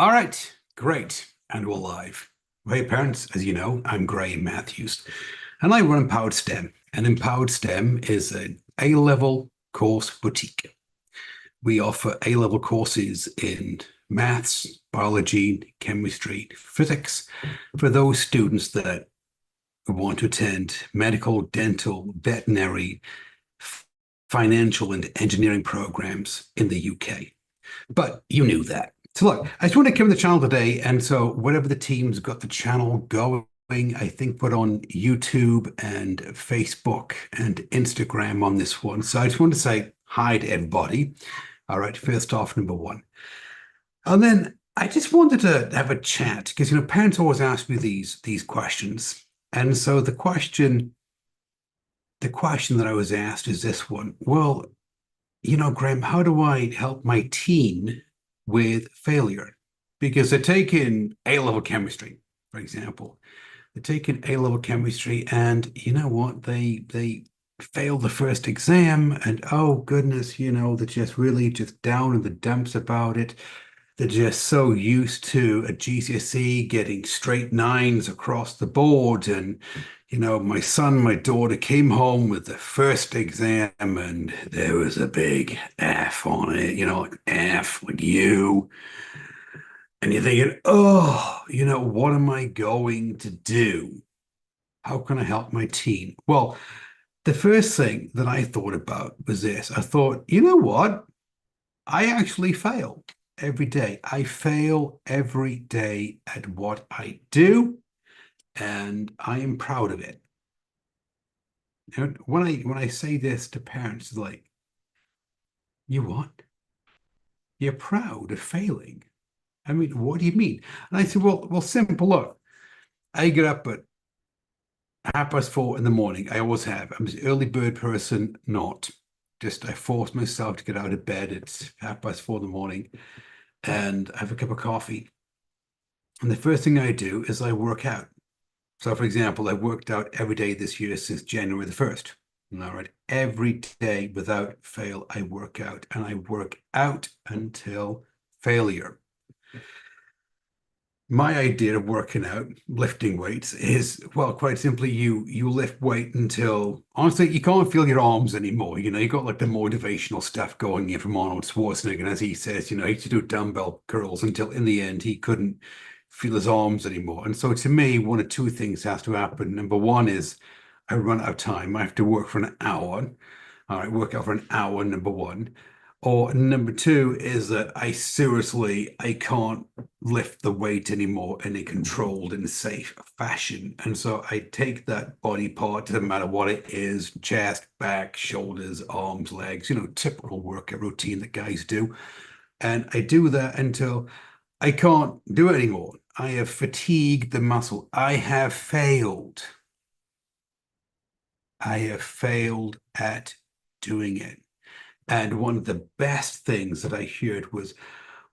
All right, great. And we're live. Hey, parents, as you know, I'm Graham Matthews, and I run Empowered STEM. And Empowered STEM is an A-level course boutique. We offer A-level courses in maths, biology, chemistry, physics for those students that want to attend medical, dental, veterinary, financial, and engineering programs in the UK. But you knew that. So look, I just want to cover the channel today. And so whatever the team's got the channel going, I think put on YouTube and Facebook and Instagram on this one. So I just want to say hi to everybody. All right, first off, number one. And then I just wanted to have a chat because parents always ask me these questions. And so the question that I was asked is this one. Well, Graham, how do I help my teen with failure? Because they're taking A-level chemistry, for example. They're taking A-level chemistry, and you know what? They fail the first exam, and oh goodness, they're just really just down in the dumps about it. They're just so used to a GCSE getting straight nines across the board. And, my daughter came home with the first exam and there was a big F on it, like F, like you. And you're thinking, oh, what am I going to do? How can I help my teen? Well, the first thing that I thought about was this. I thought, you know what? I actually fail every day. I fail every day at what I do, and I am proud of it. When I say this to parents, it's like, you what? You're proud of failing? I mean, what do you mean? And I said, well, simple. Look, I get up at 4:30 in the morning. I always have. I'm an early bird person, not. Just I force myself to get out of bed. It's 4:30 in the morning, and I have a cup of coffee. And the first thing I do is I work out. So, for example, I worked out every day this year since January the 1st. All right. Every day without fail, I work out, and I work out until failure. My idea of working out, lifting weights, is, well, quite simply, you lift weight until honestly you can't feel your arms anymore. You got like the motivational stuff going in from Arnold Schwarzenegger, and as he says, he used to do dumbbell curls until in the end he couldn't feel his arms anymore. And so to me, one of two things has to happen. Number one is I run out of time. I have to work for an hour. All right, work out for an hour, number one. Or number two is that I can't lift the weight anymore in a controlled and safe fashion. And so I take that body part, doesn't matter what it is, chest, back, shoulders, arms, legs, typical workout routine that guys do. And I do that until I can't do it anymore. I have fatigued the muscle. I have failed. I have failed at doing it. And one of the best things that I heard was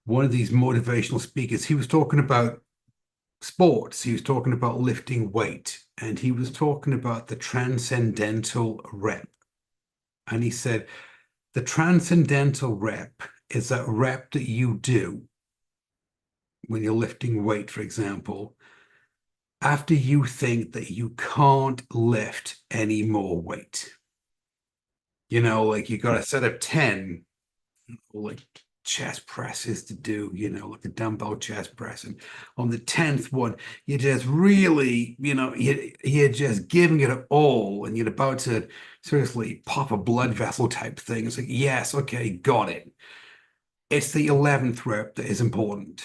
one of these motivational speakers. He was talking about sports, he was talking about lifting weight, and he was talking about the transcendental rep. And he said, the transcendental rep is that rep that you do when you're lifting weight, for example, after you think that you can't lift any more weight. Like you got a set of 10 like chest presses to do, like the dumbbell chest press. And on the 10th one, you're just really, you're just giving it all and you're about to seriously pop a blood vessel type thing. It's like, yes, okay, got it. It's the 11th rep that is important.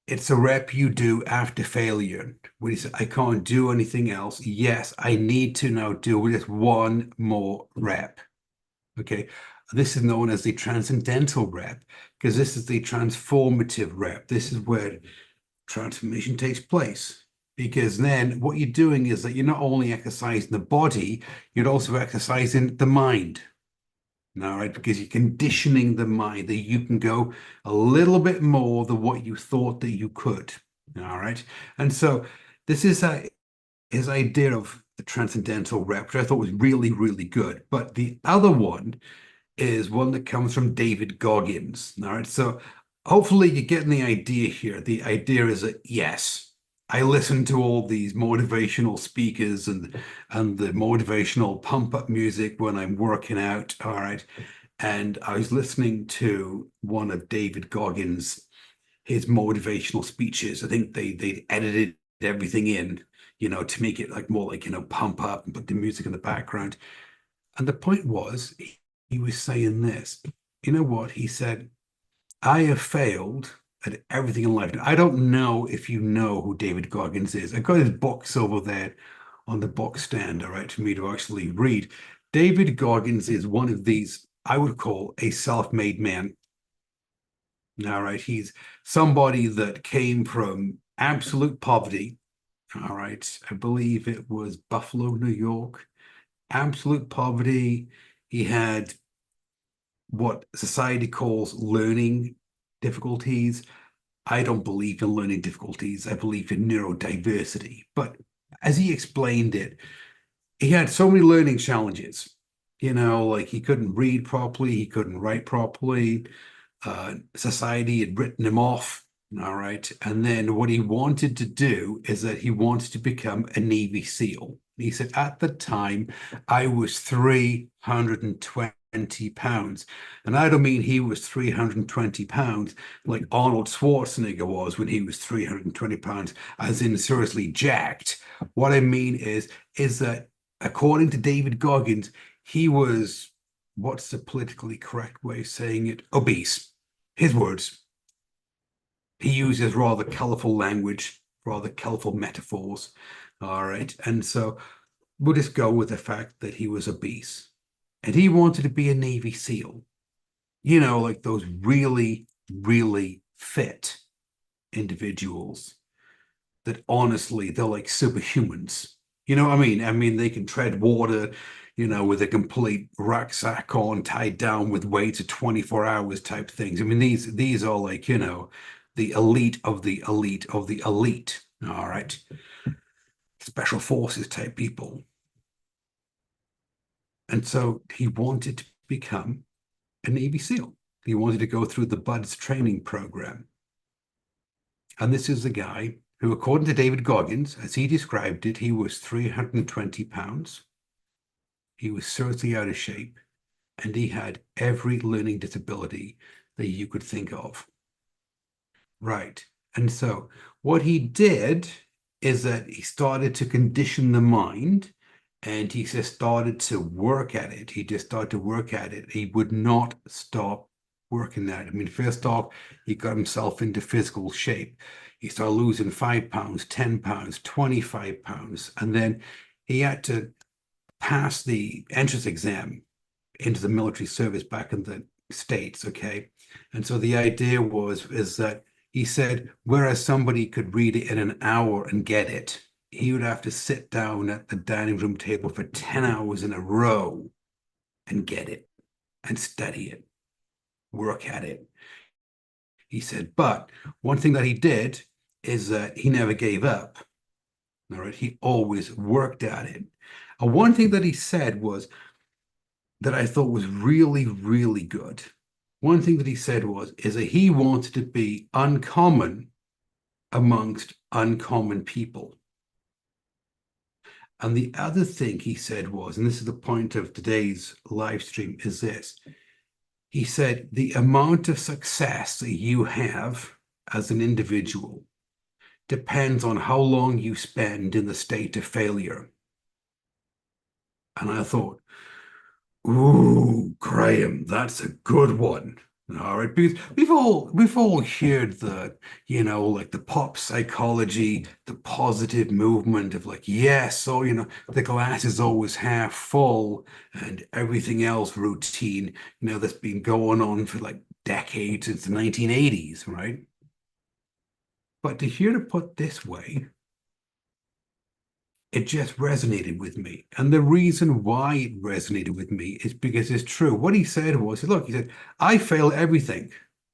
It's a rep you do after failure. When you say, I can't do anything else. Yes, I need to now do just one more rep. Okay. This is known as the transcendental rep because this is the transformative rep. This is where transformation takes place. Because then what you're doing is that you're not only exercising the body, you're also exercising the mind. All right, because you're conditioning the mind that you can go a little bit more than what you thought that you could. All right. And so this is his idea of the transcendental rep, which I thought was really, really good. But the other one is one that comes from David Goggins. All right. So hopefully you're getting the idea here. The idea is that yes, I listen to all these motivational speakers and the motivational pump up music when I'm working out. All right. And I was listening to one of David Goggins, his motivational speeches. I think they edited everything in, to make it like more like, pump up and put the music in the background. And the point was, he was saying this. You know what? He said, I have failed at everything in life. I don't know if you know who David Goggins is. I got his books over there on the book stand, all right, for me to actually read. David Goggins is one of these, I would call a self-made man. All right. He's somebody that came from absolute poverty. All right. I believe it was Buffalo, New York. Absolute poverty. He had what society calls learning difficulties. I don't believe in learning difficulties. I believe in neurodiversity. But as he explained it, he had so many learning challenges. Like he couldn't read properly, he couldn't write properly. Society had written him off. All right. And then what he wanted to do is that he wanted to become a Navy SEAL. He said, at the time, I was 320 pounds. And I don't mean he was 320 pounds like Arnold Schwarzenegger was when he was 320 pounds, as in seriously jacked. What I mean is that according to David Goggins, he was, what's the politically correct way of saying it? Obese. His words. He uses rather colorful language, rather colorful metaphors. All right. And so we'll just go with the fact that he was obese. And he wanted to be a Navy SEAL. Like those really, really fit individuals that honestly, they're like superhumans. You know what I mean? I mean, they can tread water, with a complete rucksack on, tied down with weights of 24 hours type things. I mean, these are like, the elite of the elite of the elite. All right. Special forces type people. And so he wanted to become a Navy SEAL. He wanted to go through the BUDS training program. And this is the guy who, according to David Goggins, as he described it, he was 320 pounds. He was seriously out of shape, and he had every learning disability that you could think of. Right. And so what he did is that he started to condition the mind and he just started to work at it. He just started to work at it. He would not stop working at it. I mean, first off, he got himself into physical shape. He started losing 5 pounds, 10 pounds, 25 pounds. And then he had to pass the entrance exam into the military service back in the States. Okay. And so the idea is that he said, whereas somebody could read it in an hour and get it, he would have to sit down at the dining room table for 10 hours in a row and get it and study it, work at it. He said, but one thing that he did is that he never gave up. All right. He always worked at it. And one thing that he said was that I thought was really, really good. One thing that he said is that he wanted to be uncommon amongst uncommon people. And the other thing he said was, and this is the point of today's live stream, is this. He said, the amount of success that you have as an individual depends on how long you spend in the state of failure. And I thought, ooh, Graham, that's a good one. All right, because we've all heard the, like the pop psychology, the positive movement of like, yes, so the glass is always half full and everything else routine, that's been going on for like decades since the 1980s, right? But to hear it put this way, it just resonated with me. And the reason why it resonated with me is because it's true. What he said was, look, he said, I fail everything.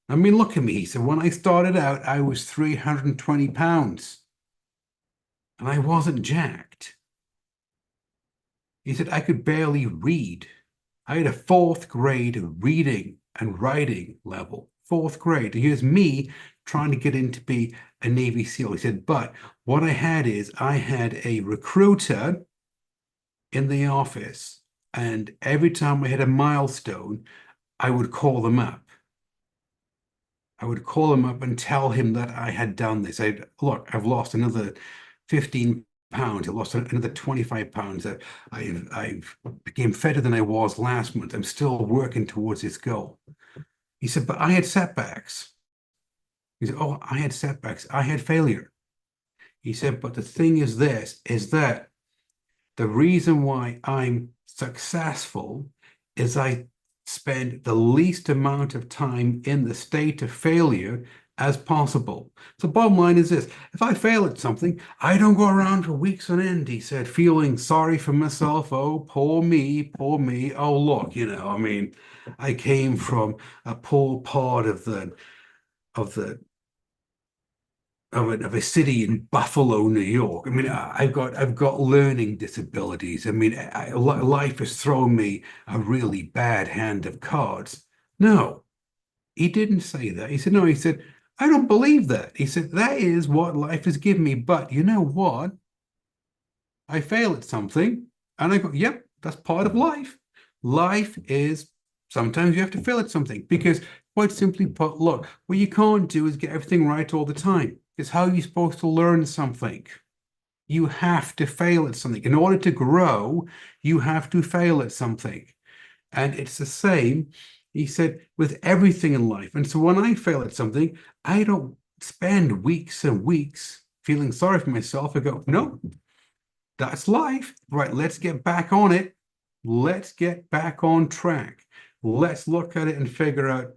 I mean, look at me. He said, when I started out, I was 320 pounds and I wasn't jacked. He said, I could barely read. I had a fourth grade reading and writing level, fourth grade. Here's me trying to get in to be a Navy SEAL. He said, but what I had is I had a recruiter in the office, and every time we had a milestone, I would call them up. I would call him up and tell him that I had done this. Look, I've lost another 15 pounds. I lost another 25 pounds. I've became fatter than I was last month. I'm still working towards this goal. He said, but I had setbacks. He said, oh, I had setbacks. I had failure. He said, but the thing is this, is that the reason why I'm successful is I spend the least amount of time in the state of failure as possible. So bottom line is this, if I fail at something, I don't go around for weeks on end, he said, feeling sorry for myself. Oh, poor me, poor me. Oh, look, I mean, I came from a poor part of the of a city in Buffalo, New York. I mean, I've got learning disabilities. I mean, life has thrown me a really bad hand of cards. No, he didn't say that. He said, no, he said, I don't believe that. He said, that is what life has given me. But you know what? I fail at something and I go, yep, that's part of life. Life is sometimes you have to fail at something because, quite simply put, look, what you can't do is get everything right all the time. It's how you're supposed to learn something. You have to fail at something. In order to grow, you have to fail at something. And it's the same, he said, with everything in life. And so when I fail at something, I don't spend weeks and weeks feeling sorry for myself. I go, no, that's life. Right, let's get back on it. Let's get back on track. Let's look at it and figure out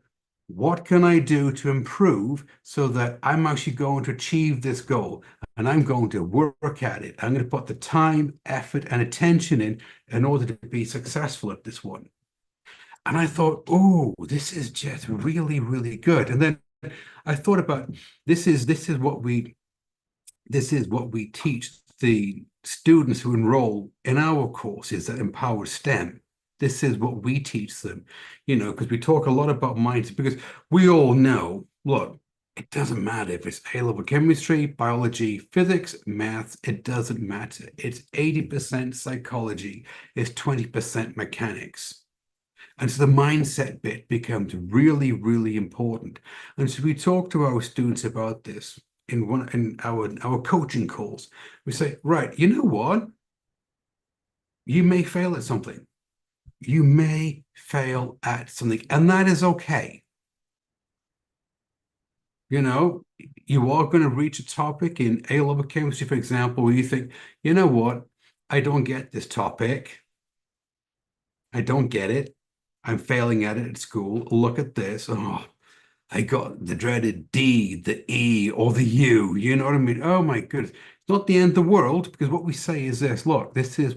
what can I do to improve so that I'm actually going to achieve this goal and I'm going to work at it. I'm going to put the time, effort, and attention in order to be successful at this one. And I thought, oh, this is just really, really good. And then I thought about this is what we teach the students who enroll in our courses that empower STEM. This is what we teach them, because we talk a lot about mindset, because we all know, look, it doesn't matter if it's A-level chemistry, biology, physics, maths, it doesn't matter. It's 80% psychology, it's 20% mechanics. And so the mindset bit becomes really, really important. And so we talk to our students about this in our coaching calls. We say, right, you know what? You may fail at something. You may fail at something, and that is okay. You are going to reach a topic in A-level chemistry, for example, where you think, you know what? I don't get this topic. I don't get it. I'm failing at it at school. Look at this. Oh, I got the dreaded D, the E, or the U. You know what I mean? Oh my goodness. It's not the end of the world, because what we say is this. Look, this is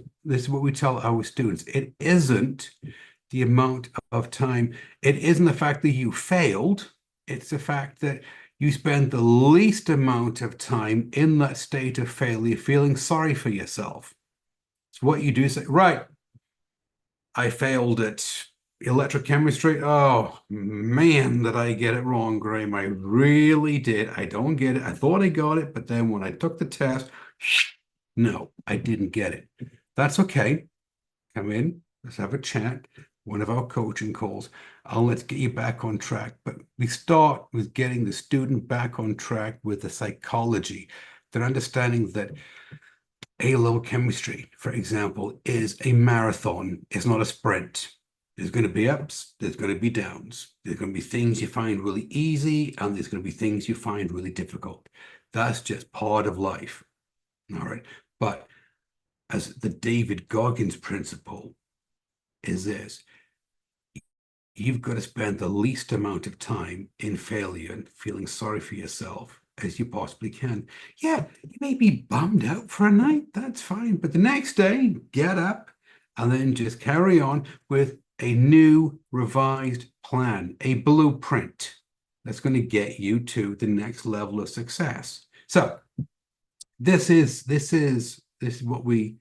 what we tell our students. It isn't the amount of time. It isn't the fact that you failed. It's the fact that you spend the least amount of time in that state of failure, feeling sorry for yourself. It's what you do. Say, right, I failed at electrochemistry. Oh man, did I get it wrong, Graham? I really did. I don't get it. I thought I got it, but then when I took the test, no, I didn't get it. That's okay. Come in, let's have a chat. One of our coaching calls. Let's get you back on track. But we start with getting the student back on track with the psychology. They're understanding that A-level chemistry, for example, is a marathon. It's not a sprint. There's going to be ups, there's going to be downs. There's going to be things you find really easy, and there's going to be things you find really difficult. That's just part of life. All right. But as the David Goggins principle is this, you've got to spend the least amount of time in failure and feeling sorry for yourself as you possibly can. Yeah, you may be bummed out for a night, that's fine. But the next day, get up and then just carry on with a new revised plan, a blueprint that's going to get you to the next level of success. So this is what we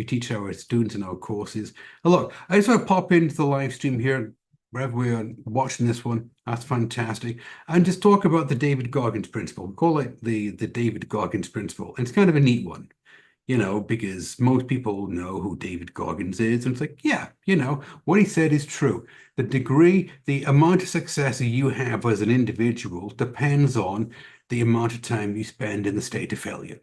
teach our students in our courses. Now look, I just want to pop into the live stream here. wherever we're watching this one, that's fantastic. And just talk about the David Goggins principle. We call it the David Goggins principle. And it's kind of a neat one, because most people know who David Goggins is. And it's like, yeah, what he said is true. The amount of success that you have as an individual depends on the amount of time you spend in the state of failure.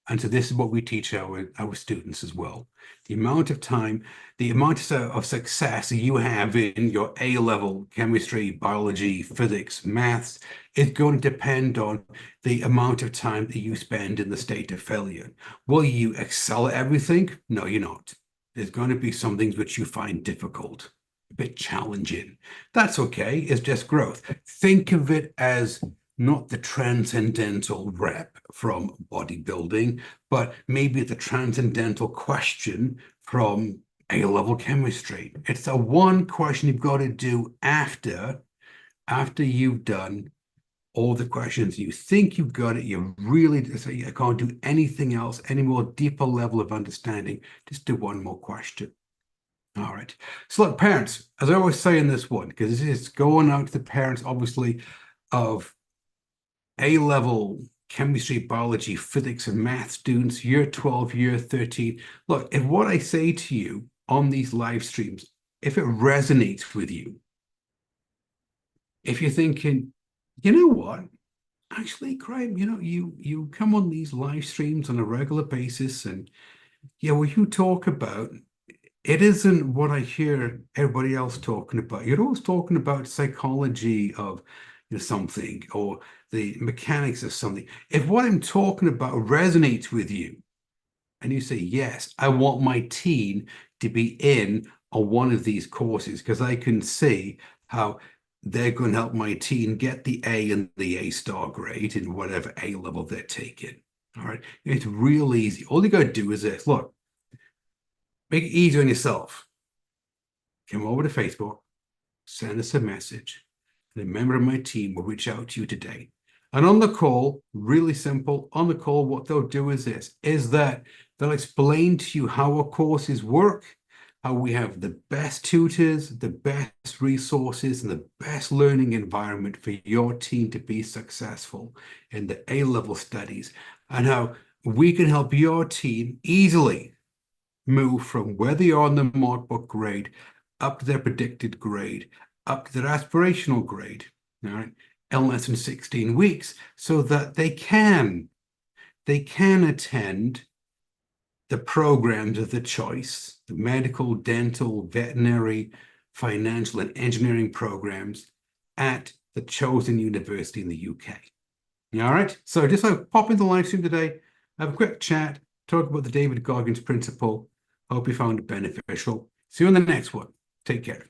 And so this is what we teach our students as well. The amount of time, the amount of success you have in your A-level chemistry, biology, physics, maths is going to depend on the amount of time that you spend in the state of failure. Will you excel at everything? No, you're not. There's going to be some things which you find difficult, a bit challenging. That's okay. It's just growth. Think of it as not the transcendental rep from bodybuilding, but maybe the transcendental question from A-level chemistry. It's the one question you've got to do after you've done all the questions. You think you've got it. You really say, I can't do anything else, any more deeper level of understanding. Just do one more question. All right. So look, parents, as I always say in this one, because this is going out to the parents, obviously, of A-level chemistry, biology, physics, and math students, year 12, year 13. Look, if what I say to you on these live streams, if it resonates with you, if you're thinking, you know what, actually, Graham, you come on these live streams on a regular basis, and what you talk about, it isn't what I hear everybody else talking about. You're always talking about psychology of something or the mechanics of something. If what I'm talking about resonates with you and you say, yes, I want my teen to be in on one of these courses because I can see how they're going to help my teen get the A and the A star grade in whatever A level they're taking. All right. It's real easy. All you got to do is this. Look, make it easy on yourself. Come over to Facebook, send us a message, and a member of my team will reach out to you today. And on the call, really simple, on the call, what they'll do is that they'll explain to you how our courses work, how we have the best tutors, the best resources, and the best learning environment for your team to be successful in the A-level studies, and how we can help your team easily move from where they are on the mark book grade up to their predicted grade, up to their aspirational grade, all right, in less than 16 weeks, so that they can attend the programs of the choice, the medical, dental, veterinary, financial, and engineering programs at the chosen university in the UK. All right, so just pop into the live stream today, have a quick chat, talk about the David Goggins principle. Hope you found it beneficial. See you in the next one. Take care.